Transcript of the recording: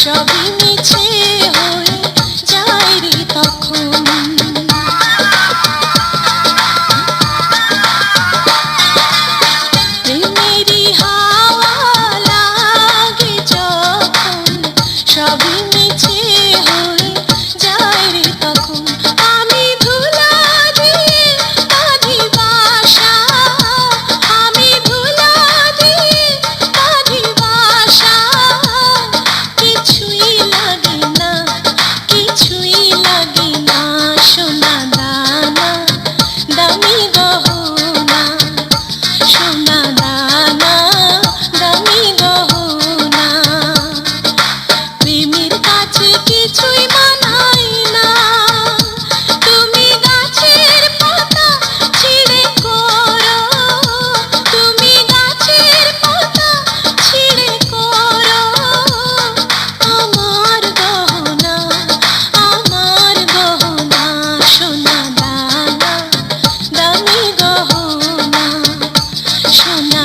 সবই মিছে হয়ে যায় রে তখন। প্রেমেরই হাওয়া লাগে যখন, সবই মিছে হয়ে যায় রে তখন। আমি ধুলা দিয়ে বাঁধি বাসা, আমি ধুলা দিয়ে বাঁধি বাসা, কিছুই লাগে না, কিছুই লাগে না। সোনা দানা দামি গহনা, সোনা দানা দামি গহনা, প্রেমের কাছে কিছুই মানায় না। তুমি গাছের পাতা ছিঁড়ে করো, তুমি গাছের পাতা ছিঁড়ে করো আমার গহনা, আমার গহনা। সোনা দানা দামি গহনা, সোনা